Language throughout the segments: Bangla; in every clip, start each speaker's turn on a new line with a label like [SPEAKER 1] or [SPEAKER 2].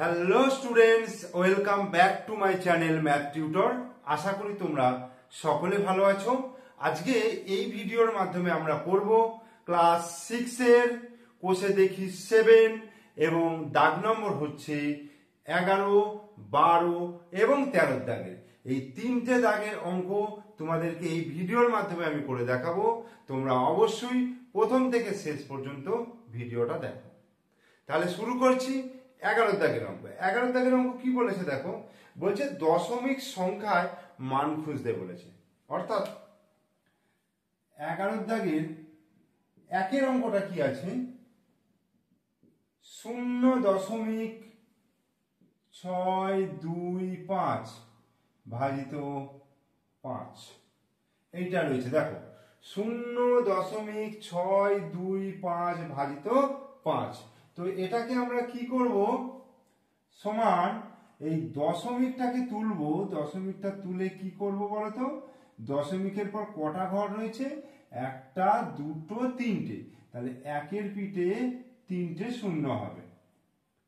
[SPEAKER 1] Hello students, welcome back to my channel math tutor. আশা করি তোমরা সকলে ভালো আছো। আজকে এই ভিডিওর মাধ্যমে আমরা পড়ব ক্লাস 6 এর কোষে দেখি 7 এবং দাগ নম্বর হচ্ছে 11, 12 এবং 13 দাগের। এই তিনটে দাগের অঙ্ক তোমাদেরকে এই ভিডিওর মাধ্যমে আমি করে দেখাবো। তোমরা অবশ্যই প্রথম থেকে শেষ পর্যন্ত ভিডিওটা দেখো। তাহলে শুরু করছি 11 দাগের অঙ্ক। 11 দাগের অঙ্ক কি বলেছে দেখো, বলছে দশমিক সংখ্যায় মান খুঁজতে বলেছে। অর্থাৎ 11 দাগের একের অঙ্কটা কি আছে, 0.625 ভাজিত 5 এইটা রয়েছে। দেখো 0.625 ভাজিত 5। তো এটাকে আমরা কি করব, সমান এই দশমিকটাকে তুলবো। দশমিকটা তুলে কি করব বলতো, দশমিকের পর কটা ঘর রয়েছে, একটা, দুটো, তিনটে। তাহলে একের পিঠে তিনটে শূন্য হবে।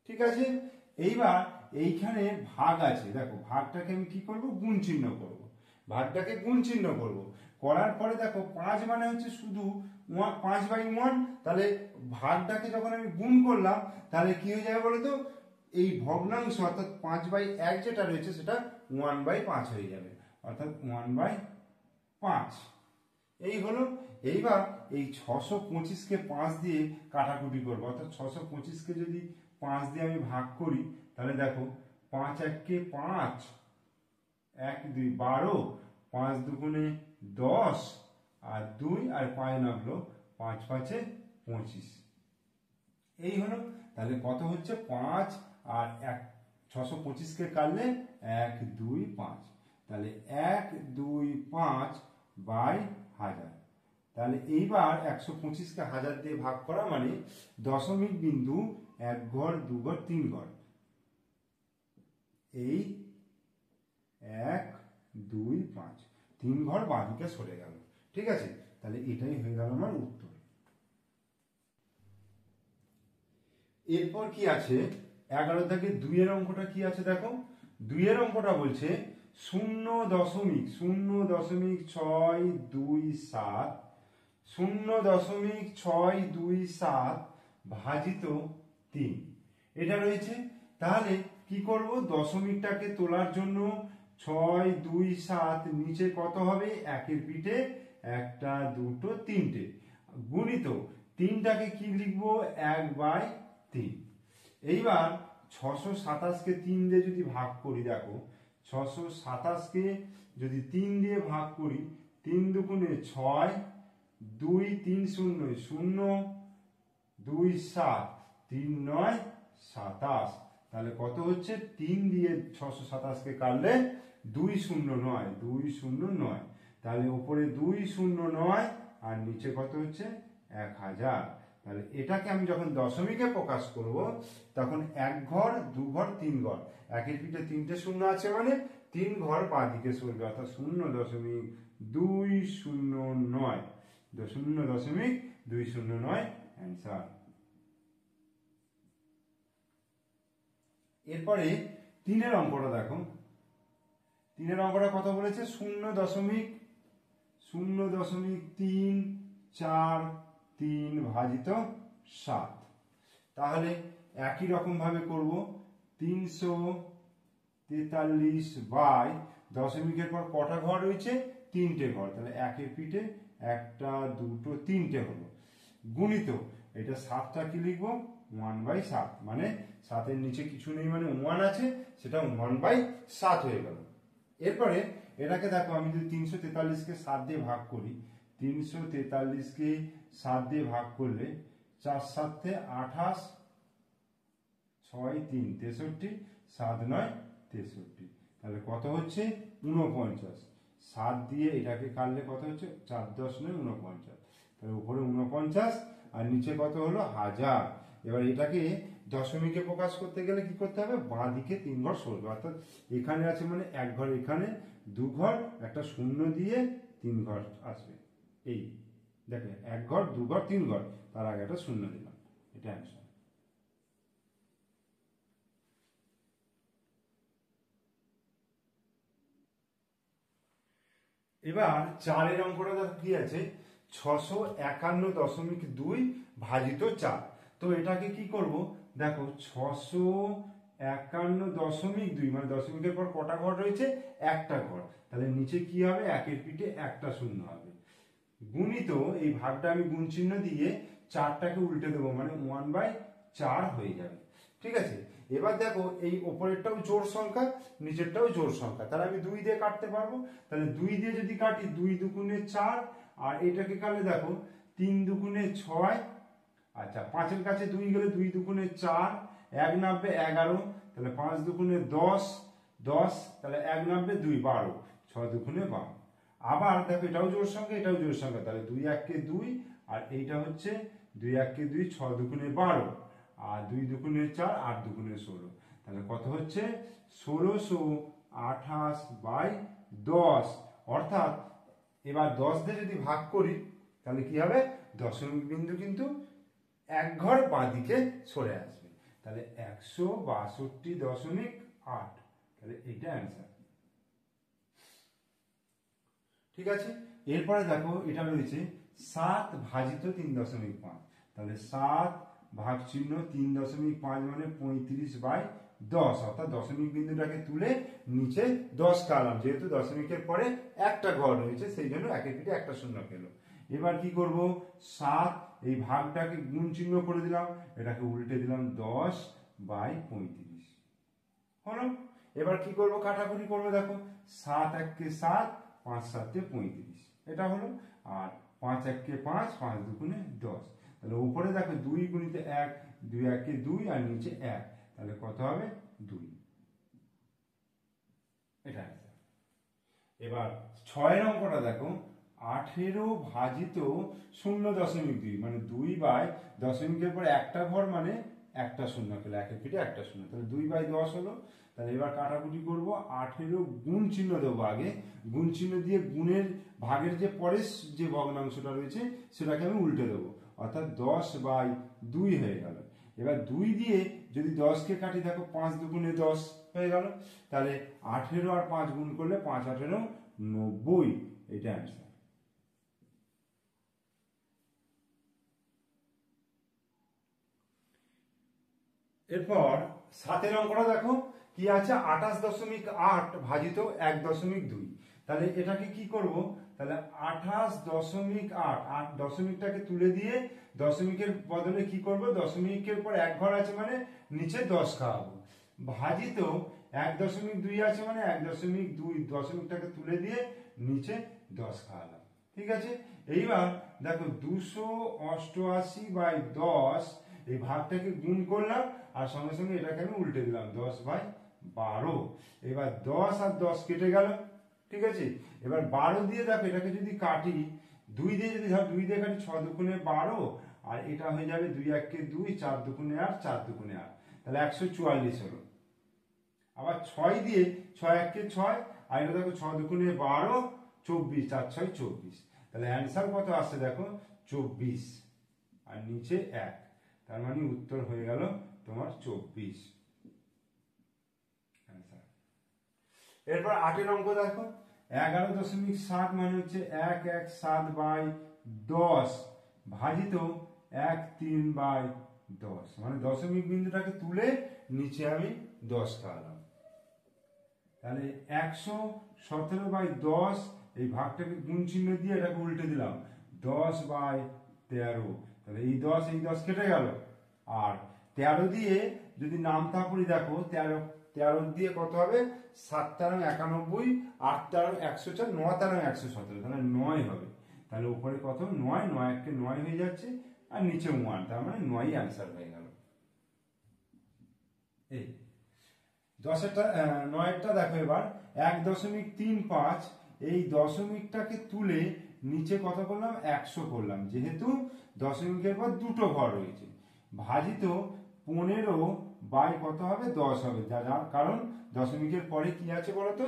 [SPEAKER 1] ঠিক আছে, এইবার এইখানে ভাগ আছে, দেখো ভাগটাকে আমি কি করব, গুণ চিহ্ন করব। ভাগটাকে গুণ চিহ্ন করব, করার পরে দেখো 5 মানে হচ্ছে শুধু 5/1। তাহলে ভাগটাকে যখন আমি গুণ করলাম তাহলে কি হয়ে যাবে বলতো, এই ভগ্নাংশ অর্থাৎ 5/1 যেটা রয়েছে সেটা 1/5 হয়ে যাবে, অর্থাৎ 1/5 এই হলো। এইবার এই 625কে 5 দিয়ে কাটাকুটি করবো, অর্থাৎ 625কে যদি 5 দিয়ে আমি ভাগ করি তাহলে দেখো 5 1 5, 1 2 12, 5 2 10 আর 2 আর 5 নামলো 5 5 25। এই হলো। তাহলে কত হচ্ছে, 5 আর 1, 625কে কাটলে 1 2 5। তাহলে 1 2 5 বাই 1000। তাহলে এইবার 125কে 1000 দিয়ে ভাগ করা মানে দশমিক বিন্দু 1 ঘর 2 ঘর 3 ঘর, এই 1 2 5 3 ঘর বাঁদিকে সরে গেল। ঠিক আছে, তাহলে এটাই হয়ে গেল আমার উত্তর। এরপর কি আছে 11 থেকে 2 এর অঙ্কটা কি আছে দেখো। 2 এর অঙ্কটা বলছে 0.627 0.627 ভাজিত 3 এটা রয়েছে। তাহলে কি করব, দশমিকটাকে তোলার জন্য 6 2 7 নিচে কত হবে, একের পিঠে একটা, দুটো, তিনটে, গুণিত 3টাকে কি লিখবো, 1/3। এইবার 627কে 3 দিয়ে যদি ভাগ করি, দেখো 627কে যদি 3 দিয়ে ভাগ করি, 3 দুগুণে 6, 2 3 0 0, 2 7, 3 9 27। তাহলে কত হচ্ছে, 3 দিয়ে 627কে কাটলে 2 0 9, 2 0 9। তাহলে উপরে 2 0 9 আর নিচে কত হচ্ছে 1000। তাহলে এটাকে আমি যখন দশমিকে প্রকাশ করব তখন 1 ঘর 2 ঘর 3 ঘর, একের পিঠে 3টে শূন্য আছে মানে 3 ঘর বাঁ দিকে সরবে, অর্থাৎ 0.209, 0.209 অ্যান্সার। এরপরে 3 অঙ্কটা দেখো। 3 অঙ্কটা কত বলেছে, 0.343 ভাজিত 7। তাহলে একই রকম ভাবে করব, 343 বাই দশমিকের পর কটা ঘর রয়েছে, 3টে ঘর। তাহলে একের পিঠে একটা, দুটো, 3টে হলো, গুণিত এটা 7টা কি লিখবো, 1/7। মানে 7 নিচে কিছু নেই মানে 1 আছে, সেটা 1/7 হয়ে গেল। এরপরে এটাকে দেখো, আমি যদি 343কে 7 দিয়ে ভাগ করি, 343কে 7 দিয়ে ভাগ করলে 4 7 28, 6 3 63, 7 9 63। তাহলে কত হচ্ছে 49। 7 দিয়ে এটাকে কাটলে কত হচ্ছে, 4 10 9 49। তাহলে উপরে 49 আর নিচে কত হলো 1000। এবার এটাকে দশমিকে প্রকাশ করতে গেলে কি করতে হবে, বাঁ দিকে 3 ঘর সরবে, অর্থাৎ এখানে আছে মানে 1 ঘর এখানে, 2 ঘর, একটা শূন্য দিয়ে 3 ঘর আসবে। এই দেখে 1 ঘর 2 ঘর 3 ঘর, তার আগে একটা শূন্য দিলাম, এটা অ্যান্সার। এবার 4 অঙ্কটা দেখো কি আছে, 651.2 ভাজিত 4। তো এটাকে কি করব, দেখো 651.2 মানে দশমিকের পর কটা ঘর রয়েছে, একটা ঘর, তাহলে নিচে কি হবে, একের পিঠে একটা শূন্য হবে, গুণিত এই ভাগটা আমি গুণ চিহ্ন দিয়ে 4টাকে উল্টে দেবো, মানে 1/4 হয়ে যাবে। ঠিক আছে, এবার দেখো এই ওপরেরটাও জোড় সংখ্যা, নিচেরটাও জোড় সংখ্যা, তাহলে আমি 2 দিয়ে কাটতে পারবো। তাহলে 2 দিয়ে যদি কাটি, 2 দুগুণে 4, আর এটাকে কাটলে দেখো 3 দুগুণে 6, আচ্ছা 5-এর কাছে 2 গেলে 2 দুগুণে 4, 1 নাববে 11, তাহলে 5 দুগুণে 10, 10, তাহলে 1 নাববে 2, 12, 6 দুগুণে 12। আবার দেখো এটাও জোড় সংখ্যা, এটাও জোড় সংখ্যা, তাহলে 2 1 2, আর এইটা হচ্ছে 2 1 2, 6 দুগুণে 12, আর 2 দুগুণে 4, 8 দুগুণে 16, তাহলে কত হচ্ছে 1628/10। অর্থাৎ এবার 10 দিয়ে যদি ভাগ করি তাহলে কি হবে, দশমিক বিন্দু কিন্তু এক ঘর বাঁদিকে সরে আসবে, তাহলে 162.8, তাহলে এইটা অ্যান্সার। ঠিক আছে, এরপরে দেখো এটা রয়েছে 7 ভাজিত 3.5, তাহলে 7 ভাগ চিহ্ন 3.5 মানে 35/10, অর্থাৎ দশমিক বিন্দুটাকে তুলে নিচে 10 কালাম, যেহেতু দশমিকের পরে একটা ঘর রয়েছে সেই জন্য একের পিঠে একটা শূন্য পেল। এবার কি করব, 7 এই ভাগটাকে গুণ চিহ্ন করে দিলাম, এটাকে উল্টে দিলাম 10/35 হলো। এবার কি করব, কাটাকুটি করবো, দেখো 7 1 7, 5 7 35, এটা হলো, আর 5 1 5, 5 2 10, তাহলে উপরে দেখো 2 গুণিত 1, 2 1 2, আর নিচে 1, তাহলে কত হবে 2, এটা অ্যান্সার। এবার 6 অঙ্কটা দেখো, 18 ভাজিত 0.2 মানে 2 দশমিকের পর একটা ঘর মানে একটা শূন্য পেলে, একের পিঠে একটা শূন্য, তাহলে 2/10 হলো। তাহলে এবার কাটাকুটি করব, 18 গুণ চিহ্ন দেবো আগে, গুণ চিহ্ন দিয়ে গুণের ভাগের যে পরের যে ভগ্নাংশটা রয়েছে সেটাকে আমি উল্টে দেবো, অর্থাৎ 10/2 হয়ে গেল। এবার 2 দিয়ে যদি 10কে কাটি, দেখো 5 দুগুণে 10 হয়ে গেল, তাহলে 18 আর 5 গুণ করলে 5 18 90, এটা অ্যান্সার। এরপর 7 অঙ্কটা দেখো কি আছে, 28.8 ভাজিত 1.2, তাহলে এটাকে কি করব, তাহলে 28.8, 8 দশমিকটাকে তুলে দিয়ে দশমিকের বদলে কি করব, দশমিকের পর এক ঘর আছে মানে নিচে 10 খাওয়াবো, ভাজিত 1.2 আছে মানে 1.2, দশমিকটাকে তুলে দিয়ে নিচে 10 খাওয়ালাম। ঠিক আছে, এইবার দেখো 288/10, এই ভাগটাকে গুণ করলাম, আর সঙ্গে সঙ্গে এটাকে আমি উল্টে দিলাম 10/12। এবার 10 আর 10 কেটে গেল। ঠিক আছে, এবার 12 দিয়ে দেখো এটাকে যদি কাটি, 2 দিয়ে যদি ধর 2 দিয়ে কাটি, 6 দুগুণে 12, আর এটা হয়ে যাবে 2 1 2, 4 দুগুণে 8, 4 দুগুণে 8, তাহলে 144 হলো। আবার 6 দিয়ে 6 1 6, আর এটা দেখো 6 দুগুণে 12, 24, 4 6 24, তাহলে অ্যান্সার কত আসছে দেখো 24, আর নিচে 1, তার মানে উত্তর হয়ে গেল তোমার 24 অ্যান্সার। এরপর 8 অঙ্ক দেখো, 11.7 মানে হচ্ছে 117/10 ভাজিত 13/10, মানে দশমিক বিন্দুটাকে তুলে নিচে আমি 10 খাওয়ালাম, তাহলে 117/10, এই ভাগটাকে গুণ চিহ্ন দিয়ে এটাকে উল্টে দিলাম 10/13, তাহলে এই 10 কেটে গেল, আর 13 দিয়ে যদি নামতা পড়ি, দেখো 13 দিয়ে কত হবে, 7 13 91, 8 13 104, 9 13 117, তাহলে 9 হবে, তাহলে উপরে কত 9, 9 1 9 হয়ে যাচ্ছে, আর নিচে 1, তার মানে 9 অ্যান্সার হয়ে গেল। এই 9টা দেখো, এবার 1.35, এই দশমিকটাকে তুলে নিচে কত করলাম, 100 করলাম, যেহেতু দশমিকের পর দুটো ঘর রয়েছে, ভাজিত 15 বাই কত হবে, 10 হবে, যার কারণ দশমিকের পরে কি আছে বলতো,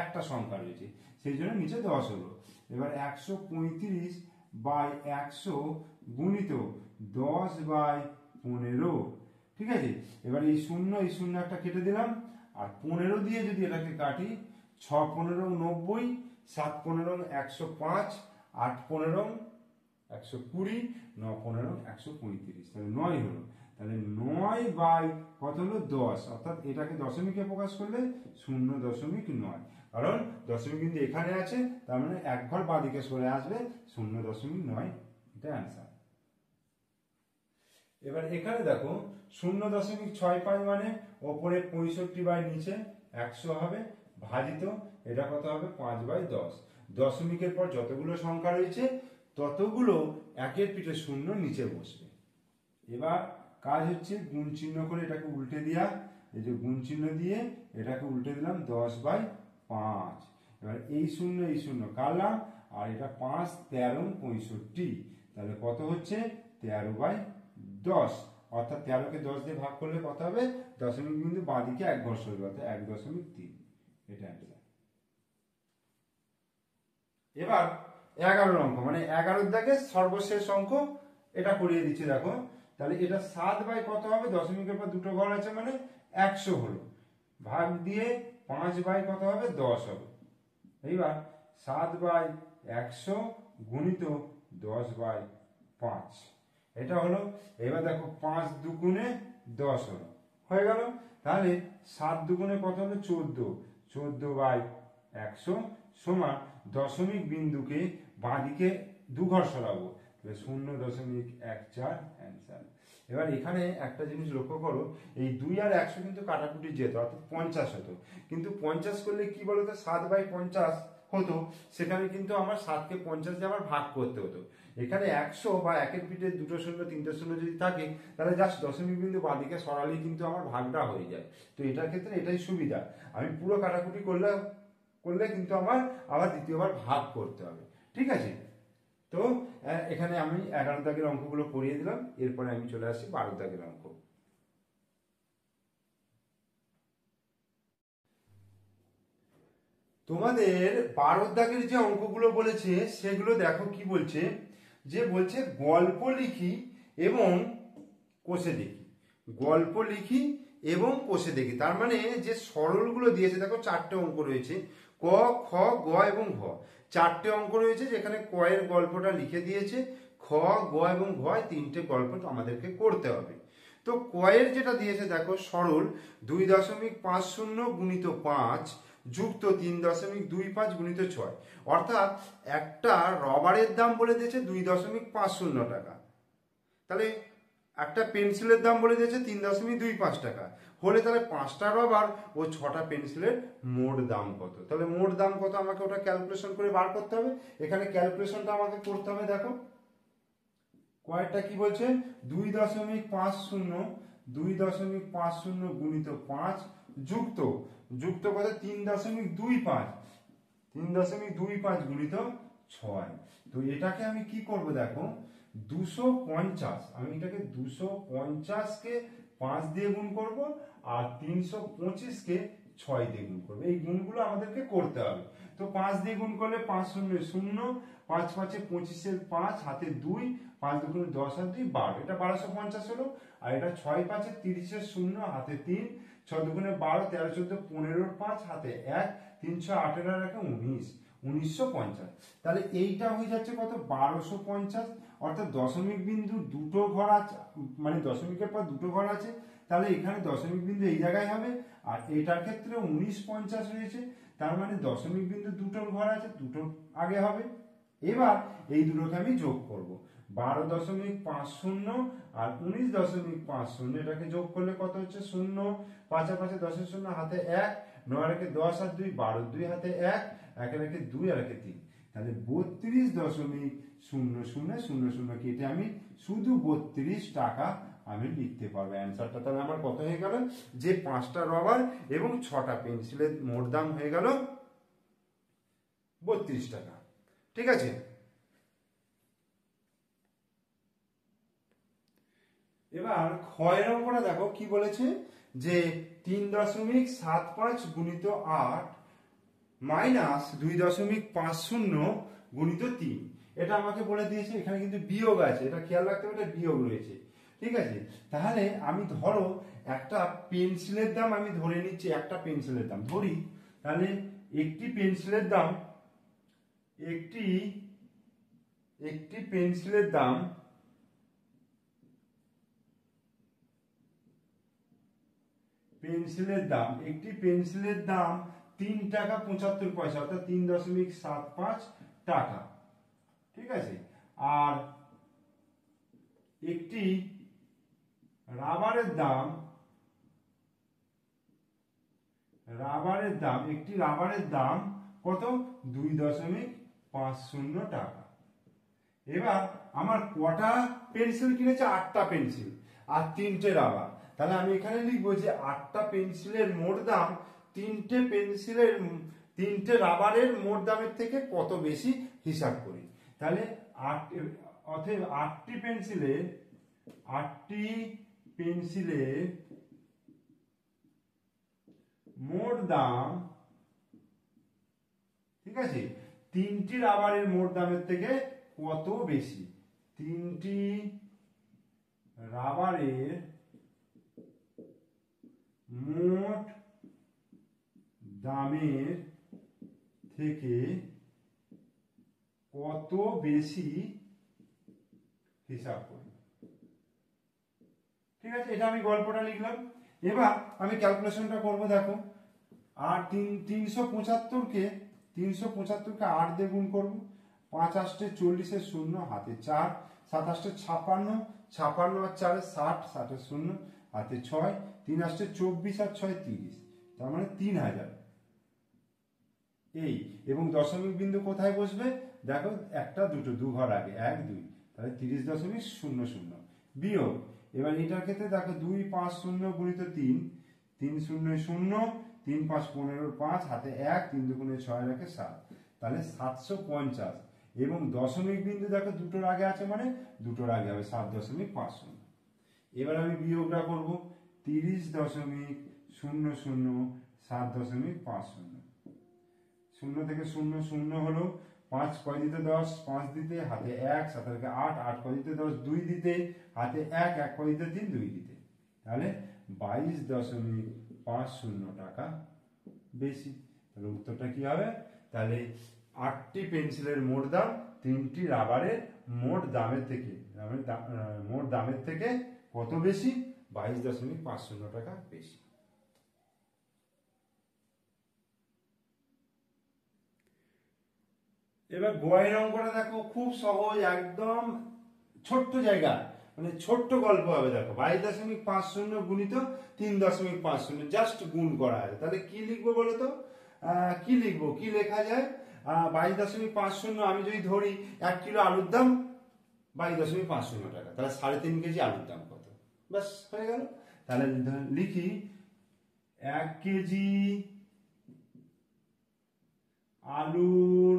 [SPEAKER 1] একটা সংখ্যা রয়েছে, সেই জন্য নিচে 10 হলো। এবার 135/100 গুণিত 10/15, ঠিক আছে, এবার এই শূন্য একটা কেটে দিলাম, আর 15 দিয়ে যদি এটাকে কাটি, 6 15 90, 7 15 105, 8 15 120, 9 15 135, তাহলে 9 হলো। তাহলে 9 বাই কত হলো 10, অর্থাৎ এটাকে দশমিকে প্রকাশ করলে 0.9, কারণ দশমিক কিন্তু এখানে আছে, তার মানে এক ঘর বাঁদিকে সরে আসবে 0.9, এটা অ্যান্সার। এবার এখানে দেখো 0.65 মানে ওপরে 65 বাই নিচে 100 হবে, ভাজিত এটা কত হবে 5/10। দশমিকের পর যতগুলো সংখ্যা রয়েছে ততগুলো একের পিঠে শূন্য নিচে বসবে। এবার কাজ হচ্ছে গুণ চিহ্ন করে এটাকে উল্টে দেওয়া, এই যে গুণ চিহ্ন দিয়ে এটাকে উল্টে দিলাম 10/5। এবার এই শূন্য কাটলাম, আর এটা 5 13 65, তাহলে কত হচ্ছে 13/10, অর্থাৎ 13কে 10 দিয়ে ভাগ করলে কত হবে, দশমিক বিন্দু বাঁদিকে এক ঘর সরবে, অর্থাৎ 1.3, এটা অ্যান্সার। এবার 11 অঙ্ক, মানে 11 দাগে সর্বশেষ অঙ্ক, এটা করিয়ে দিচ্ছি দেখো। তাহলে এটা 7 বাই কত হবে, দশমিকের পর দুটো ঘর আছে মানে 100 হলো, ভাগ দিয়ে 5 বাই কত হবে 10 হবে। এইবার 7 বাই 100 গুণিত 10/5, এটা হলো। এবার দেখো 5 দুগুণে 10 হলো, হয়ে গেল। তাহলে 7 দুগুণে কত হলো 14, 14/100 সমান দশমিক বিন্দুকে বাঁদিকে দুঘর সরাবো, 0.14 অ্যান্সার। এবার এখানে একটা জিনিস লক্ষ্য করো, এই 2 আর 100 কিন্তু কাটাকুটি যেত, অর্থাৎ 50 হতো, কিন্তু 50 করলে কি বলতো 7/50 হতো, সেখানে কিন্তু আমার 7কে 50 দিয়ে আবার ভাগ করতে হতো। এখানে 100 বা একের পিঠে দুটো শূন্য তিনটে শূন্য যদি থাকে, তাহলে জাস্ট দশমিক বিন্দু বাঁদিকে সরালেই কিন্তু আমার ভাগটা হয়ে যায়। তো এটার ক্ষেত্রে এটাই সুবিধা, আমি পুরো কাটাকুটি করলে কিন্তু আমার আবার দ্বিতীয়বার ভাগ করতে হবে, ঠিক আছে। তো এখানে আমি 11 দাগের অঙ্কগুলো করিয়ে দিলাম, এরপরে আমি চলে আসি 12 দাগের অঙ্ক। তোমাদের 12 দাগের যে অঙ্কগুলো বলেছে সেগুলো দেখো কি বলছে, যে বলছে গল্প লিখি এবং কষে দেখি, গল্প লিখি এবং কষে দেখি। তার মানে যে সরলগুলো দিয়েছে দেখো, 4টে অঙ্ক রয়েছে, ক খ গ এবং ঘ, 4টে অঙ্ক রয়েছে, যেখানে ক এর গল্পটা লিখে দিয়েছে, খ গ এবং ঘ 3টে গল্প আমাদেরকে করতে হবে। তো ক এর যেটা দিয়েছে দেখো, সরল 2.50 গুণিত 5 যুক্ত 3.25 গুণিত 6, অর্থাৎ একটা রবারের দাম বলে দিয়েছে 2.50 টাকা, তাহলে একটা পেন্সিলের দাম বলে দিয়েছে 3.25 টাকা, হলে তাহলে 5টা রবার ও 6টা পেন্সিলের মোট দাম কত। তাহলে মোট দাম কত আমাকে ওটা ক্যালকুলেশন করে বার করতে হবে। এখানে ক্যালকুলেশনটা আমাকে করতে হবে, দেখো কয়েকটা কি বলছে, 2.50 গুণিত 5 যুক্ত কত 3.25 গুণিত 6। তো এটাকে আমি কি করব দেখো, 250, আমি এটাকে 250কে 5 দিয়ে গুণ করব, আর 325কে 6 দিয়ে গুণ করব। এই গুণগুলো আমাদেরকে করতে হবে। তো 5 দিয়ে গুণ করলে 5 শূন্য 0, 5 5 25 5, হাতে 2, 5 দুগুণে 10 আর 2 12, এটা 1250 হলো। আর এটা 6 5 30 0, হাতে 3, 6 দুগুণে 12, 13 14 15 5, হাতে 1, 3 6 8 আর 19, 1950। তাহলে এইটা হয়ে যাচ্ছে কত 1250, অর্থাৎ দশমিক বিন্দু দুটো ঘর আছে, মানে দশমিকের পর দুটো ঘর আছে, তাহলে এখানে দশমিক বিন্দু এই জায়গায় হবে, আর এটার ক্ষেত্রে 1950 রয়েছে, তার মানে দশমিক বিন্দু দুটোর ঘর আছে, দুটো আগে হবে। এবার এই দুটোকে আমি যোগ করব, 12.50 আর 19.50, এটাকে যোগ করলে কত হচ্ছে 0, 5 5 10 0, হাতে 1, 9 রেখে 10 আর 2 12, 2 হাতে 1, 1 রেখে 2 আর রেখে 3, তাহলে 32.0000 কেটে আমি শুধু 32 টাকা আমি লিখতে পারবো অ্যান্সারটা। তাহলে আমার কত হয়ে গেল, যে 5টা রবার এবং 6টা পেন্সিলের মোট দাম হয়ে গেল 32 টাকা, ঠিক আছে। এবার ক্ষয়ের অঙ্কটা দেখো কি বলেছে, যে 3.75 গুণিত 8 মাইনাস 2.50 গুণিত 3, এটা আমাকে বলে দিয়েছে। এখানে কিন্তু বিয়োগ আছে, এটা খেয়াল রাখতে হবে, এটা বিয়োগ রয়েছে, ঠিক আছে। তাহলে আমি ধরো একটা পেন্সিলের দাম আমি ধরে নিচ্ছি, একটা পেন্সিলের দাম ধরি, তাহলে একটি পেন্সিলের দাম একটি পেন্সিলের দাম একটি পেন্সিলের দাম 3 টাকা 75 পয়সা, অর্থাৎ 3.75 টাকা। ঠিক আছে। আর একটি রাবারের দাম কত? 2.50 টাকা। এবার আমার কটা পেন্সিল কিনেছে? 8টা পেন্সিল আর 3টে রাবার। তাহলে আমি এখানে লিখবো যে 8টা পেন্সিলের মোট দাম 3টে রাবারের মোট দামের থেকে কত বেশি হিসাব করি। তাহলে অতএব 8টি পেন্সিলের মোট দাম, ঠিক আছে, 3টি রাবারের মোট দামের থেকে কত বেশি? 3টি রাবারের মোট দামের থেকে কত বেশি হিসাব করি। ঠিক আছে, এটা আমি গল্পটা লিখলাম। এবার আমি ক্যালকুলেশনটা করব। দেখো, আর 375কে 8 দিয়ে গুণ করবো। 5 8 40 শূন্য, হাতে 4, 7 8 56, 56 আর 4 60, 60 শূন্য, হাতে 6, 3 8 24 আর 6 30, তার মানে 3000। এই এবং দশমিক বিন্দু কোথায় বসবে? দেখো, একটা দুটো, দু ঘর আগে, 1 2, তাহলে 30.00 বিয়োগ। এবার এটার ক্ষেত্রে দেখো 2 5 0 গুণিত 3, 3 0 0, 3 5 15 5, হাতে 1, 3 2 6 রাখে 7, তাহলে 750। এবং দশমিক বিন্দু দেখো দুটোর আগে আছে, মানে দুটোর আগে হবে 7.50। এবার আমি বিয়োগটা করব। 30.00 7.50। 0 থেকে 0 0 হলো, 5 কয় দিতে 10, 5 দিতে, হাতে 1, 7 থেকে 8, 8 কয় দিতে 10, 2 দিতে, হাতে 1, 1 কয় দিতে 3, 2 দিতে, তাহলে 22.50 টাকা বেশি। তাহলে উত্তরটা কি হবে? তাহলে 8টি পেন্সিলের মোট দাম 3টি রাবারের মোট দামের থেকে কত বেশি? 22.50 টাকা বেশি। এবার গয়ের অঙ্কটা দেখো, খুব সহজ, একদম ছোট্ট জায়গা, মানে ছোট্ট গল্প হবে। দেখো, 22.50 গুণিত 3.50, জাস্ট গুণ করা আছে। তাহলে কি লিখবো বলো তো? কি লিখবো, কি লেখা যায়? 22.50 আমি যদি ধরি 1 কিলো আলুর দাম 22.50 টাকা, তাহলে 3.5 কেজি আলুর দাম কত? ব্যাস, হয়ে গেল। তাহলে লিখি 1 কেজি আলুর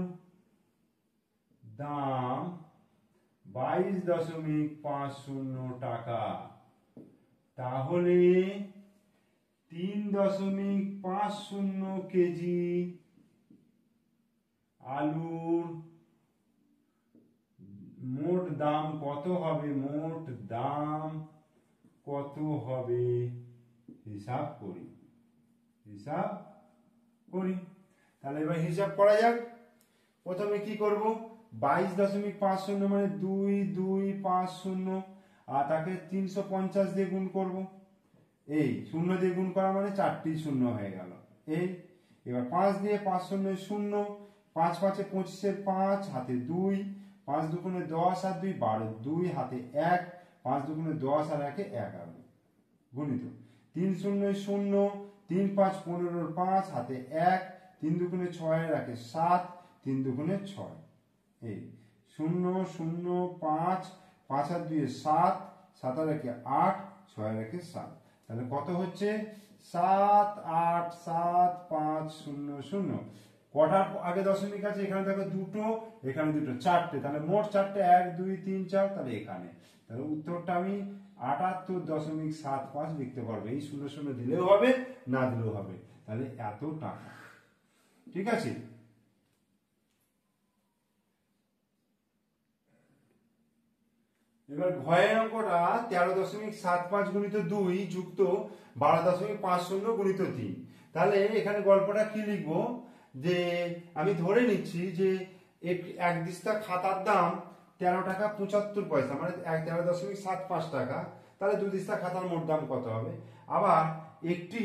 [SPEAKER 1] দাম 22.50 টাকা। তাহলে 3.50 কেজি আলুর মোট দাম কত হবে? হিসাব করি। তাহলে এবার হিসাব করা যাক। প্রথমে কি করব? 22.50 মানে 2250, আর তাকে 350 দিয়ে গুণ করব। এই 0 দিয়ে গুণ করা মানে 4টি 0 হয়ে গেল। এই এবার 5 দিয়ে, 5 0 0, 5 5 25, 5 হাতে 2, 5 2 10 আর 2 12, 2 হাতে 1, 5 2 10 আর 1 11 গুণিত 3 0 0, 3 5 15 5, হাতে 1, 3 2 6 আর 1 7, 3 2 6, এই 0 0 5, 5 আর 2 7, 7 আর 1 8, 6 আর 1 7, তাহলে কত হচ্ছে? 7 8 7 5 0 0। কটার আগে দশমিক আছে? এখানে দেখো দুটো, এখানে দুটো, 4টে, তাহলে মোট 4টে, 1 2 3 4, তাহলে এখানে। তাহলে উত্তরটা আমি 78.75 লিখতে পারবো। এই 0 0 দিলেও হবে, না দিলেও হবে। তাহলে এত টাকা। ঠিক আছে। এবার ঘয়ের অঙ্কটা 13.75 গুণিত 2 যুক্ত 12.50 গুণিত 3। তাহলে এখানে গল্পটা কি লিখবো? যে আমি ধরে নিচ্ছি যে এক দিস্তা খাতার দাম 13 টাকা 75 পয়সা, মানে 13.75 টাকা, তাহলে 2 দিস্তা খাতার মোট দাম কত হবে? আবার একটি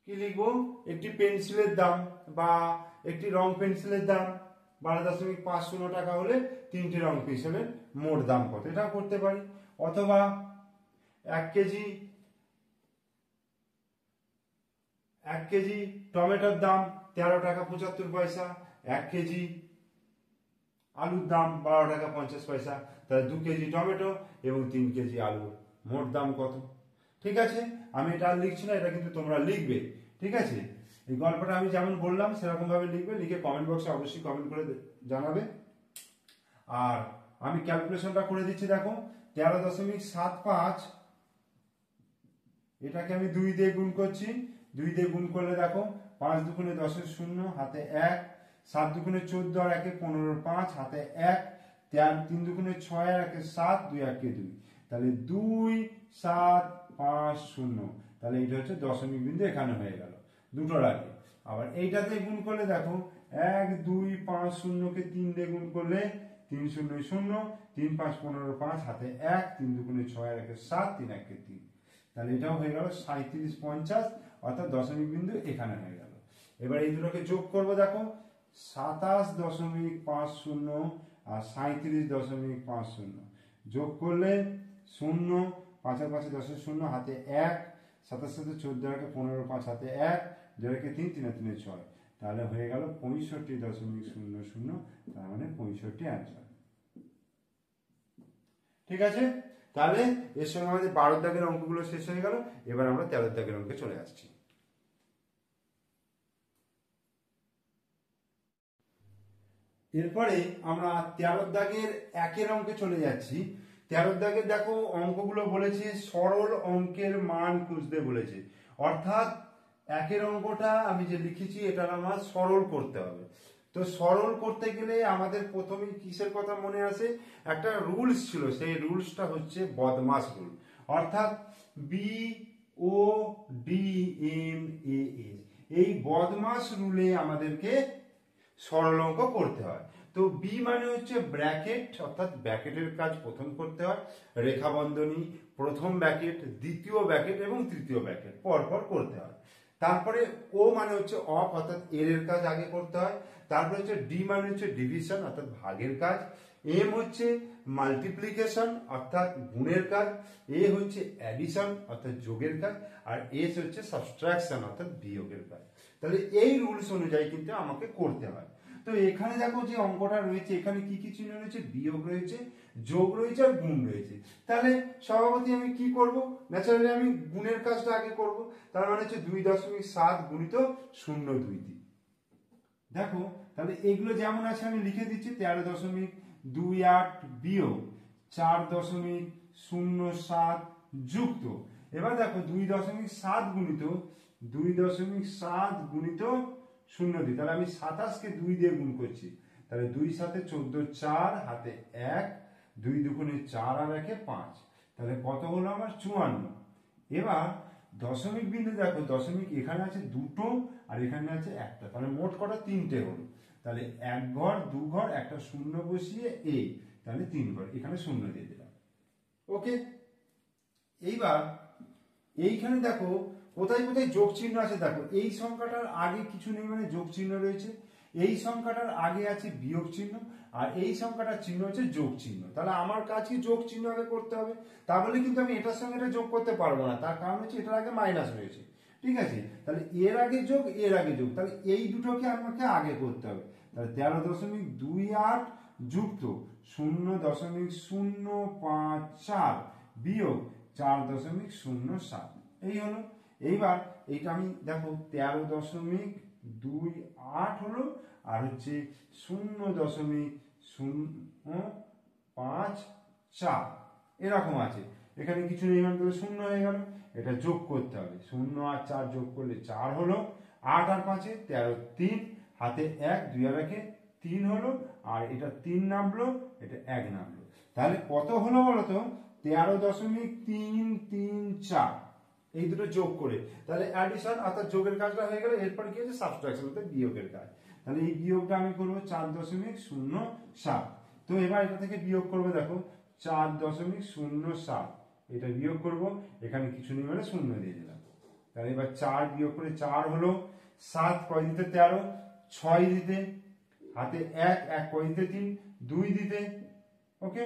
[SPEAKER 1] কি লিখবো, একটি পেন্সিলের দাম বা একটি রং পেন্সিলের দাম 12.50 টাকা হলে 3টি রং পেন্সিলের মোট দাম কত, এটাও করতে পারি। অথবা 1 কেজি টমেটোর দাম 13 টাকা 75 পয়সা, 1 কেজি আলুর দাম 12 টাকা 50 পয়সা, তাহলে 2 কেজি টমেটো এবং 3 কেজি আলুর মোট দাম কত? ঠিক আছে, আমি এটা আর লিখছি না, এটা কিন্তু তোমরা লিখবে। ঠিক আছে, এই গল্পটা আমি যেমন বললাম সেরকম ভাবে লিখবে, লিখে কমেন্ট বক্সে অবশ্যই কমেন্ট করে জানাবে। আর আমি ক্যালকুলেশনটা করে দিচ্ছি, দেখো 13.75, এটাকে আমি 2 দিয়ে গুণ করছি। 2 দিয়ে গুণ করলে দেখো 5 দুগুণে 10 শূন্য, হাতে 1, 7 দুগুণে 14 আর 1 15, 5 হাতে 1, 3 দুগুণে 6 আর 1 7, 2 1 2, তাহলে 2 7 5 0, তাহলে এটা হচ্ছে দশমিক বিন্দু এখানে হয়ে গেল দুটোর আগে। আবার এইটাতে গুণ করলে দেখো 1 2 5 0 কে 3 দিয়ে গুণ করলে 3 0 0, 3 5 15 5 হাতে 1, 3 দুগুণে 6 আর 1 7, 3 1 3, তাহলে এটাও হয়ে গেল 37 50, অর্থাৎ দশমিক বিন্দু এখানে হয়ে গেল। এবার এই দুটোকে যোগ করব, দেখো 27.50 আর 37.50 যোগ করলে 0, 5 আর 5 10 0, হাতে 1, 7 সাথে 14 আর 15 5 হাতে 1, 2 আর 3, 3 আর 3 6, তাহলে হয়ে গেল 65.00, তার মানে 65 অ্যান্সার। ঠিক আছে, তাহলে এর সঙ্গে আমাদের 12 দাগের অঙ্কগুলো শেষ হয়ে গেল। এবার আমরা 13 দাগের অঙ্কে চলে আসছি। এরপরে আমরা 13 দাগের 1 অঙ্কে চলে যাচ্ছি। 13 দাগের দেখো অঙ্কগুলো বলেছে সরল অঙ্কের মান খুঁজতে বলেছে, অর্থাৎ 1 অঙ্কটা আমি যে লিখেছি এটা আমার সরল করতে হবে। তো সরল করতে গেলে আমাদের প্রথমেই কিসের কথা মনে আসে, একটা রুলস ছিল, সেই রুলসটা হচ্ছে বদমাস রুল, অর্থাৎ BODMAS, এই বদমাস রুলে আমাদেরকে সরল অঙ্ক করতে হয়। তো বি মানে হচ্ছে ব্র্যাকেট, অর্থাৎ ব্র্যাকেটের কাজ প্রথম করতে হয়, রেখা বন্ধনী, প্রথম ব্র্যাকেট, দ্বিতীয় ব্র্যাকেট এবং তৃতীয় ব্র্যাকেট পরপর করতে হয়। তারপরে ও মানে হচ্ছে অফ, অর্থাৎ এর কাজ আগে করতে হয়। তারপরে হচ্ছে ডি মানে হচ্ছে ডিভিশন, অর্থাৎ ভাগের কাজ। এম হচ্ছে মাল্টিপ্লিকেশন, অর্থাৎ গুণের কাজ। এ হচ্ছে অ্যাডিশন, অর্থাৎ যোগের কাজ। আর এস হচ্ছে সাবট্রাকশন, অর্থাৎ বিয়োগের কাজ। তাহলে এই রুলস অনুযায়ী কিন্তু আমাকে করতে হয়। তো এখানে দেখো যে অঙ্কটা রয়েছে, এখানে কি কি চিহ্ন রয়েছে, বিয়োগ রয়েছে, যোগ রয়েছে আর গুণ রয়েছে। তাহলে স্বভাবতই আমি কি করব, ন্যাচারালি আমি গুণের কাজটা আগে করব। তার মানে হচ্ছে 2.7 গুণিত 0.2। দেখো তাহলে এগুলো যেমন আছে আমি লিখে দিচ্ছি, 13.28 বিয়োগ 4.07 যুক্ত। এবার দেখো 2.7 গুণিত 0.2, তাহলে আমি 27কে 2 দিয়ে গুণ করছি, তাহলে 2 7 14, 4 হাতে 1, 2 দুগুণে 4 আর 1 5, তাহলে কত হলো আমার 54। এবার দশমিক বিন্দু দেখো, দশমিক এখানে আছে দুটো আর এখানে আছে একটা, তাহলে মোট কটা 3টে হলো। তাহলে 1 ঘর 2 ঘর একটা শূন্য বসিয়ে তাহলে 3 ঘর, এখানে শূন্য দিয়ে দিলাম। ওকে, এইবার এইখানে দেখো কোথায় কোথায় যোগ চিহ্ন আছে, দেখো এই সংখ্যাটার আগে কিছু নেই মানে যোগ চিহ্ন রয়েছে, এই সংখ্যাটার আগে আছে বিয়োগ চিহ্ন, আর এই সংখ্যাটার চিহ্ন হচ্ছে যোগ চিহ্ন। তাহলে আমার কাজ কি যোগ চিহ্ন আগে করতে হবে, তাহলে কিন্তু আমি এটার সঙ্গে এটা যোগ করতে পারবো না, তার কারণ হচ্ছে এটার আগে মাইনাস রয়েছে। ঠিক আছে, তাহলে এর আগে যোগ এর আগে যোগ, তাহলে এই দুটোকে আমাকে আগে করতে হবে। তাহলে 13.28 যুক্ত 0.054 বিয়োগ 4.07, এই হলো। এইবার এইটা আমি দেখো 13.28 হলো, আর হচ্ছে 0.054 এরকম আছে, এখানে কিছু নেই মানে শূন্য হয়ে গেল, এটা যোগ করতে হবে। 0 আর 4 যোগ করলে 4 হলো, 8 আর 5 13, 3 হাতে 1, 2 আর 1 3 হলো, আর এটা 3 নামলো, এটা 1 নামলো। তাহলে কত হলো বলতো, 13.334, এই দুটো যোগ করে, তাহলে অ্যাডিশন অর্থাৎ যোগের কাজটা হয়ে গেল। এরপর কি হচ্ছে সাবট্রাকশন, অর্থাৎ বিয়োগের কাজ। তাহলে এই বিয়োগটা আমি করবো 4.07। তো এবার এটা থেকে বিয়োগ করবো, দেখো 4.07 এটা বিয়োগ করব, এখানে কিছু নেই মানে শূন্য দিয়ে দিলাম। তাহলে এবার 4 বিয়োগ করে 4 হলো, 7 কয় দিতে 13, 6 দিতে, হাতে 1, 1 কয় দিতে 3, 2 দিতে, ওকে।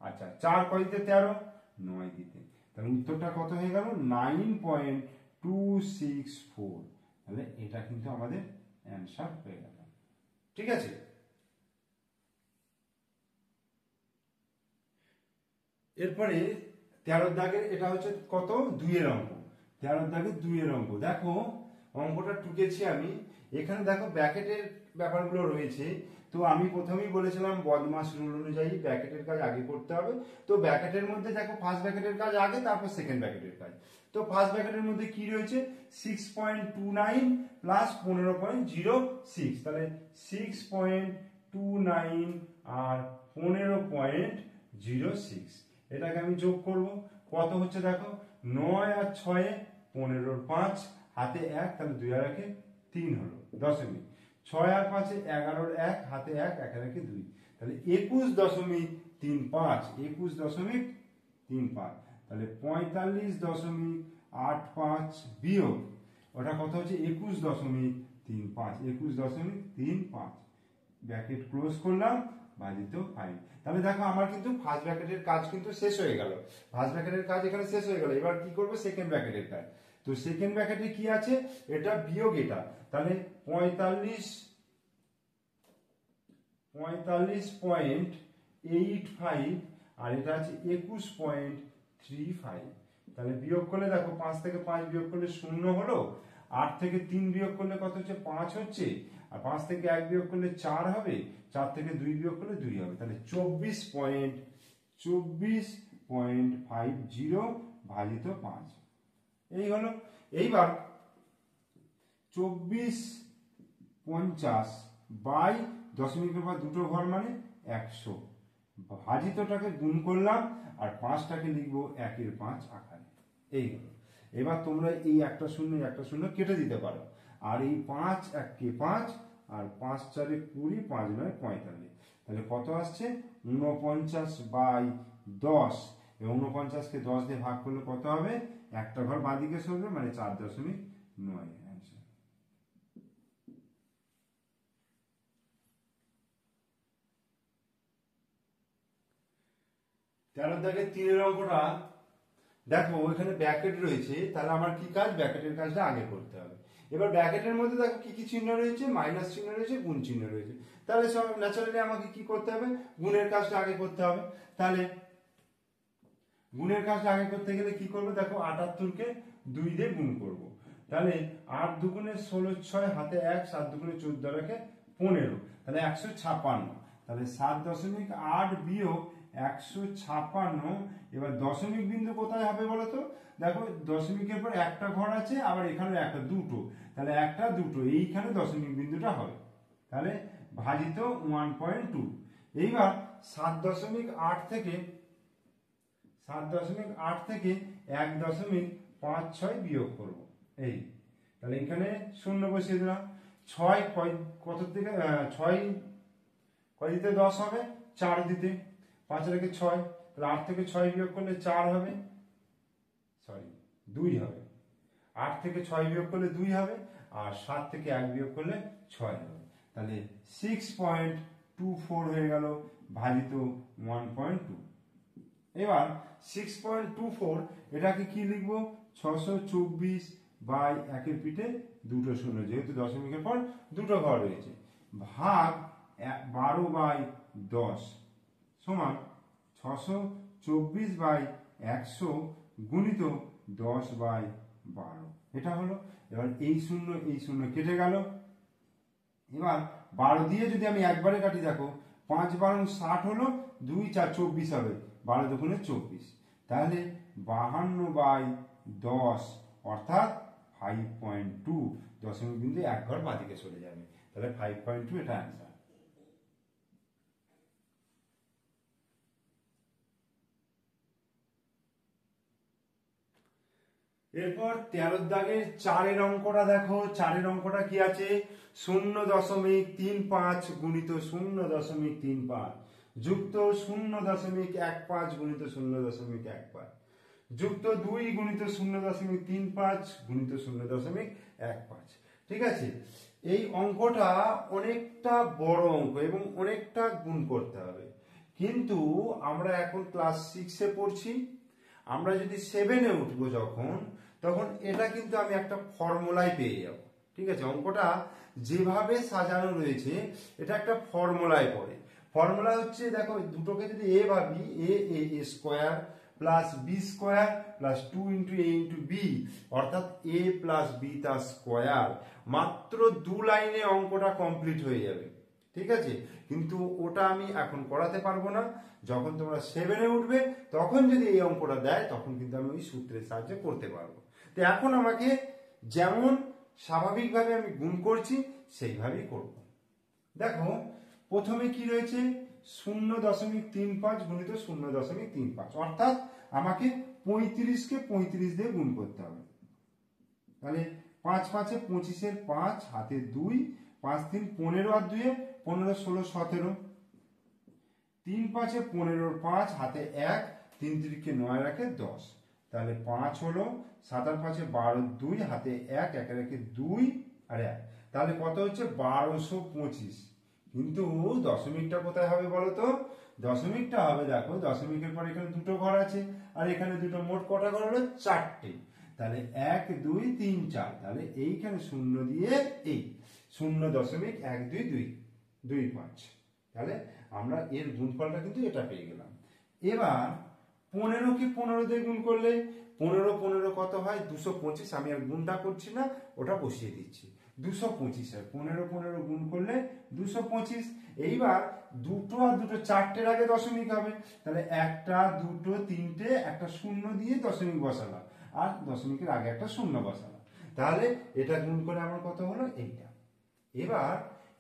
[SPEAKER 1] আচ্ছা 4 কয় দিতে 13, 9 দিতে। তাহলে উত্তরটা কত হয়ে গেল? 9.264। তাহলে এটা কিন্তু আমাদের অ্যান্সার হয়ে গেল। ঠিক আছে। এরপরে 13 দাগের এটা হচ্ছে কত? 2 এর অঙ্ক। 13 দাগের 2 এর অঙ্ক। দেখো অঙ্কটা টুকেছি আমি। এখানে দেখো ব্র্যাকেটের ব্যাপারগুলো রয়েছে। তো আমি প্রথমেই বলেছিলাম বদমাস রুল অনুযায়ী ব্র্যাকেটের কাজ আগে করতে হবে। তো ব্র্যাকেটের মধ্যে দেখো ফার্স্ট ব্র্যাকেটের কাজ আগে, তারপর সেকেন্ড ব্র্যাকেটের কাজ। তো ফার্স্ট ব্র্যাকেটের মধ্যে কি রয়েছে? 6.29 প্লাস 15.06। তাহলে 6.29 আর 15.06 এটাকে আমি যোগ করব। কত হচ্ছে দেখো? 9 আর 6 15 5, হাতে 1, তাহলে 2 আর 1 3 হলো দশমিক। 6 আর 5 11 1, হাতে 1, 1 আর 1 2, তাহলে 21.35, 21.35। তাহলে 45.85 বিয়োগ ওটা কত হচ্ছে? 21.35, 21.35। ব্র্যাকেট ক্লোজ করলাম, ভাজিত 5। তাহলে দেখো আমার কিন্তু ফার্স্ট ব্র্যাকেটের কাজ কিন্তু শেষ হয়ে গেল। ফার্স্ট ব্র্যাকেটের কাজ এখানে শেষ হয়ে গেল। এবার কি করব? সেকেন্ড ব্র্যাকেটের কাজ। তো সেকেন্ড ব্র্যাকেটে কি আছে? এটা বিয়োগ এটা। তাহলে 45.85 আর এটা আছে 21.35। তাহলে বিয়োগ করলে দেখো 5 থেকে 5 বিয়োগ করলে 0 হলো, 8 থেকে 3 বিয়োগ করলে কত হচ্ছে? 5 হচ্ছে, আর 5 থেকে 1 বিয়োগ করলে 4 হবে, 4 থেকে 2 বিয়োগ করলে 2 হবে। তাহলে 24.50 ভাজিত 5 এই হলো। এইবার 24.50 বাই দশমিকের পর দুটো ঘর মানে 100, ভাজিতটাকে গুণ করলাম আর 5টাকে লিখবো 1 এর 5 আকারে। এই হলো। এবার তোমরা এই একটা শূন্য কেটে দিতে পারো, আর এই 5 1 5 আর 5 4 20, 5 9 45। তাহলে কত আসছে? 49/10। এবং 49কে 10 দিয়ে ভাগ করলে কত হবে? একটা ঘর বাঁদিকে সরবে, মানে 4.9 অ্যান্সার। তেরো দাগের 3 এর অঙ্কটা দেখো, এখানে ব্র্যাকেট রয়েছে। তাহলে আমার কি কাজ? ব্র্যাকেটের কাজটা আগে করতে হবে। এবার ব্র্যাকেটের মধ্যে দেখো কি কি চিহ্ন রয়েছে? মাইনাস চিহ্ন রয়েছে, গুণ চিহ্ন রয়েছে। তাহলে সব ন্যাচারালি আমাকে কি করতে হবে? গুণের কাজটা আগে করতে হবে। তাহলে গুণের কাজটা আগে করতে গেলে কি করবো? দেখো 78কে 2 দিয়ে গুণ করব। তাহলে 8 দুগুণে 16 6, হাতে 1, 7 দুগুণে 14 আর 1 15, তাহলে 156। তাহলে 7.8 বিয়োগ 156। এবার দশমিক বিন্দু কোথায় হবে বলো তো? দেখো দশমিকের পর একটা ঘর আছে, আবার এখানে একটা দুটো, তাহলে একটা দুটো এইখানে দশমিক বিন্দুটা হবে। তাহলে ভাজিত 1.2। এইবার 7.8 থেকে 1.56 বিয়োগ করব। এই তাহলে এখানে শূন্য বসিয়ে দিলাম। 6 কত থেকে 6 কয় দিতে 10 হবে? 4 দিতে। 5 রেখে 6, তাহলে 8 থেকে 6 বিয়োগ করলে 4 হবে, সরি 2 হবে। 8 থেকে 6 বিয়োগ করলে 2 হবে, আর 7 থেকে 1 বিয়োগ করলে 6 হবে। তাহলে 6.24 হয়ে গেল, ভাজিত 1.2। এবার 6.24 এটাকে কি লিখবো? 624 বাই 1 পিঠে দুটো শূন্য, যেহেতু দশমিকের পর দুটো ঘর রয়েছে, ভাগ 12/10 সমান 624/100 গুণিত 10/12। এটা হলো। এবার এই শূন্য কেটে গেল। এবার 12 দিয়ে যদি আমি একবারে কাটি, দেখো 5 12 60 হলো, 2 4 24 হবে, 12 দুগুণে 24। তাহলে 52/10 অর্থাৎ 5.2, দশমিক বিন্দু এক ঘর বাঁদিকে চলে যাবে। তাহলে 5.2 এটা অ্যান্সার। এরপর 13 দাগের 4 অঙ্কটা দেখো। 4 অঙ্কটা কি আছে? 0.35 গুণিত 0.35 যুক্ত 0.15 গুণিত 0.15 যুক্ত 2 গুণিত 0.35 গুণিত 0.15। ঠিক আছে, এই অঙ্কটা অনেকটা বড় অঙ্ক এবং অনেকটা গুণ করতে হবে, কিন্তু আমরা এখন ক্লাস 6-এ পড়ছি। আমরা যদি 7-এ উঠবো যখন, তখন এটা কিন্তু আমি একটা ফর্মুলায় পেয়ে যাব। ঠিক আছে, অঙ্কটা যেভাবে সাজানো রয়েছে এটা একটা ফর্মুলায় পড়ে। ফর্মুলা হচ্ছে, দেখো দুটোকে যদি এ ভাবি, A square plus B square plus 2 into A into B, অর্থাৎ এ প্লাস বি তার স্কোয়ার। মাত্র 2 লাইনে অঙ্কটা কমপ্লিট হয়ে যাবে। ঠিক আছে, কিন্তু ওটা আমি এখন করাতে পারবো না। যখন তোমরা 7-এ উঠবে তখন যদি এই অঙ্কটা দেয়, তখন কিন্তু আমি ওই সূত্রের সাহায্যে করতে পারবো। তো এখন আমাকে যেমন স্বাভাবিকভাবে আমি গুণ করছি সেইভাবেই করব। দেখো প্রথমে কি রয়েছে? 0.35 গুণিত 0.35, অর্থাৎ আমাকে 35-কে 35 দিয়ে গুণ করতে হবে। তাহলে 5 5-এ 25-এর 5 হাতে 2, 5 3 15 আর 2-এ 15 16 17, 3 5-এ 15-এর 5 হাতে 1, 3 3-কে 9 রাখে 10। তাহলে 5 হলো, 7 আর 5-এ 12, 2 হাতে 1, 1 রেখে 2 আর 1, তাহলে কত হচ্ছে? 1225। কিন্তু দশমিকটা কোথায় হবে বলো তো? দশমিকটা হবে, দেখো দশমিকের পর এখানে দুটো ঘর আছে আর এখানে দুটো, মোট কটা ঘর হলো? 4টে। তাহলে 1 2 3 4, তাহলে এইখানে 0 দিয়ে এই 0.1225। তাহলে আমরা এর গুণফলটা কিন্তু এটা পেয়ে গেলাম। এবার 15-কে 15 দিয়ে গুণ করলে 15 15 কত হয়? 225। আমি আর গুণটা করছি না, ওটা বসিয়ে দিচ্ছি। 225 আর 15 15 গুণ করলে 225। এইবার দুটো আর দুটো, 4টের আগে দশমিক হবে, তাহলে 1টা 2টো 3টে, একটা 0 দিয়ে দশমিক বসালাম আর দশমিকের আগে একটা 0 বসালাম। তাহলে এটা গুণ করে আমার কত হলো? এইটা। এবার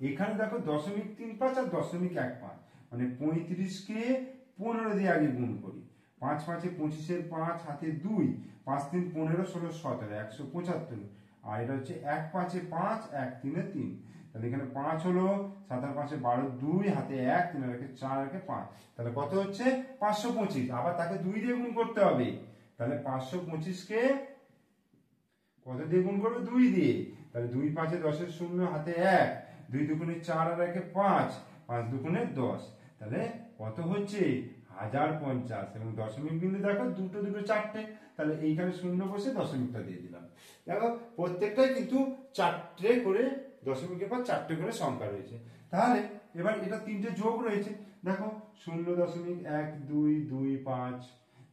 [SPEAKER 1] এখানে দেখো 0.35 আর 0.15, মানে 35-কে 15 দিয়ে আগে গুণ করি। 5 5-এ 25-এর 5 হাতে 2, 5 3 15 16 17, 175। আর এটা হচ্ছে 1 5-এ 5, 1 3-এ 3, তাহলে এখানে 5 হলো, 7 আর 5-এ 12, 2 হাতে 1, 3 রেখে 4 রেখে 5, তাহলে কত হচ্ছে? 525। আবার তাকে 2 দিয়ে গুণ করতে হবে, তাহলে 525-কে কত দিয়ে গুণ করবে? 2 দিয়ে। তাহলে 2 5-এ 10-এর 0 হাতে 1, 2 দুগুণে 4 আর 1-এ 5, 5 দুগুণে 10, তাহলে কত হচ্ছে? 1050। এবং দশমিক বিন্দু দেখো দুটো দুটো 4টে, তাহলে এইখানে 0 বসে দশমিকটা দিয়ে দিলাম। দেখো প্রত্যেকটাই কিন্তু 4টে করে, দশমিকের পর 4টে করে সংখ্যা রয়েছে। তাহলে এবার এটা 3টে যোগ রয়েছে, দেখো 0.1225,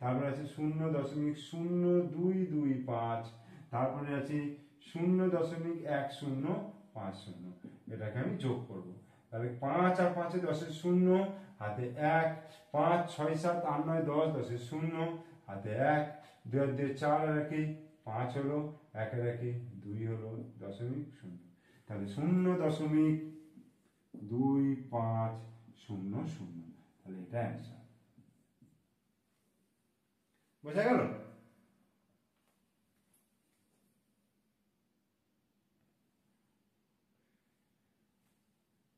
[SPEAKER 1] তারপরে আছে 0.0225, তারপরে আছে 0.1050। এটাকে আমি যোগ করব। তাহলে 5 আর 5-এ 10-এর 0 হাতে 1, 5 6 7 8 9 10, 10-এর 0 হাতে 1, 2 আর 2 4 আর 1 5 হলো, 1 আর 1 2 হলো, 0.0। তাহলে 0.2500। তাহলে এটা অ্যান্সার। বোঝা গেল?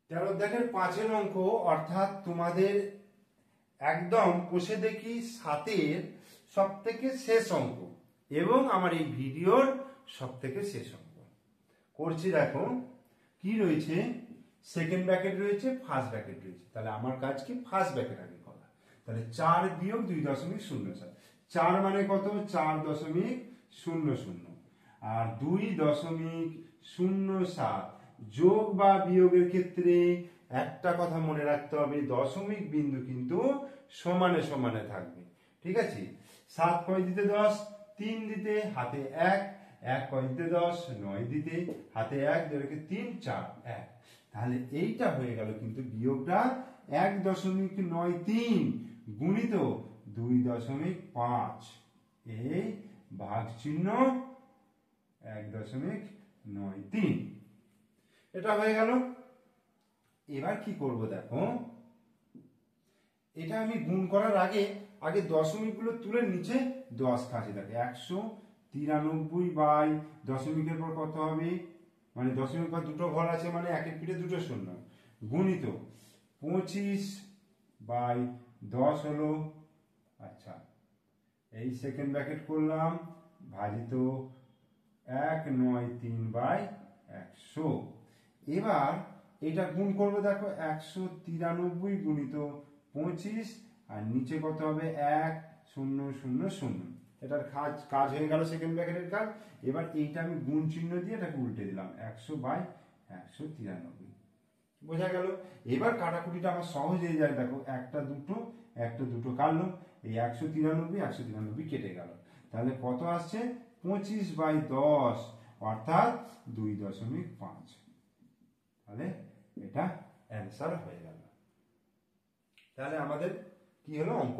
[SPEAKER 1] তেরো দেখের 5-এর অঙ্ক, অর্থাৎ তোমাদের একদম কষে দেখি 7-এর সব থেকে শেষ অঙ্ক এবং আমার এই ভিডিওর সব থেকে শেষ অঙ্ক করছি। দেখো কি রয়েছে? সেকেন্ড ব্র্যাকেট রয়েছে, ফার্স্ট ব্র্যাকেট রয়েছে। তাহলে আমার কাজ কি? ফার্স্ট ব্র্যাকেট আগে করা। তাহলে 4 বিয়োগ 2.07। 4 মানে কত? 4.00। আর 2.07 যোগ বা বিয়োগের ক্ষেত্রে একটা কথা মনে রাখতে হবে, দশমিক বিন্দু কিন্তু সমানে সমানে থাকবে। ঠিক আছে, 7 কয় দিতে 10, 3 দিতে হাতে 1, 1 কয় দিতে 10, 9 দিতে হাতে 1, 2 রেখে 3 4 1। তাহলে এইটা হয়ে গেল কিন্তু বিয়োগটা 1.93 গুণিত 2.5, এই ভাগ চিহ্ন 1.93, এটা হয়ে গেল। এবার কি করব? দেখো এটা আমি গুণ করার আগে আগে দশমিক গুলো তুলে নিচে 10 কাছে থাকে, দশমিকের পর কত হবে, মানে দশমিক পর দুটো ঘর আছে মানে একের পিঠে দুটো শূন্য, গুণিত 25/10 হলো, আচ্ছা এই সেকেন্ড ব্র্যাকেট করলাম, ভাজিত 193/100। এবার এটা গুণ করবো, দেখো 193 গুণিত 25, আর নিচে কত হবে 1000। এটার কাজ হয়ে গেল সেকেন্ড ব্র্যাকেটের কাজ। এবার এইটা আমি গুণ চিহ্ন দিয়ে এটাকে উল্টে দিলাম, 100/193। বোঝা গেল? এবার কাটাকুটিটা আমার সহজ হয়ে যায়, দেখো একটা দুটো কাটলো, এই 193 কেটে গেল, তাহলে কত আসছে 25/10 অর্থাৎ 2.5। তাহলে এটা অ্যান্সার হয়ে গেল। তাহলে আমাদের কি হলো, অঙ্ক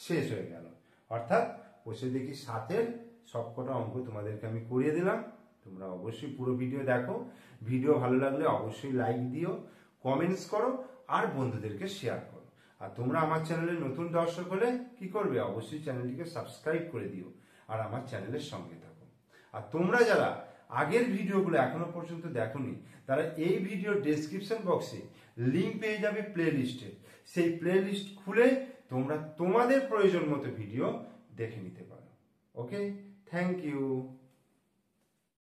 [SPEAKER 1] শেষ হয়ে গেল। অর্থাৎ বসে দেখি 7-এর সবকটা অঙ্ক তোমাদেরকে আমি করিয়ে দিলাম। তোমরা অবশ্যই পুরো ভিডিও দেখো, ভিডিও ভালো লাগলে অবশ্যই লাইক দিও, কমেন্টস করো, আর বন্ধুদেরকে শেয়ার করো। আর তোমরা আমার চ্যানেলে নতুন দর্শক হলে কি করবে, অবশ্যই চ্যানেলটিকে সাবস্ক্রাইব করে দিও আর আমার চ্যানেলের সঙ্গে থাকো। আর তোমরা যারা আগের ভিডিওগুলো এখনো পর্যন্ত দেখোনি, তারা এই ভিডিও ডেসক্রিপশন বক্সে লিঙ্ক পেয়ে যাবে প্লে লিস্টে, সেই প্লে লিস্ট খুলে তোমরা তোমাদের প্রয়োজন মতো ভিডিও দেখে নিতে পারো। ওকে, থ্যাংক ইউ।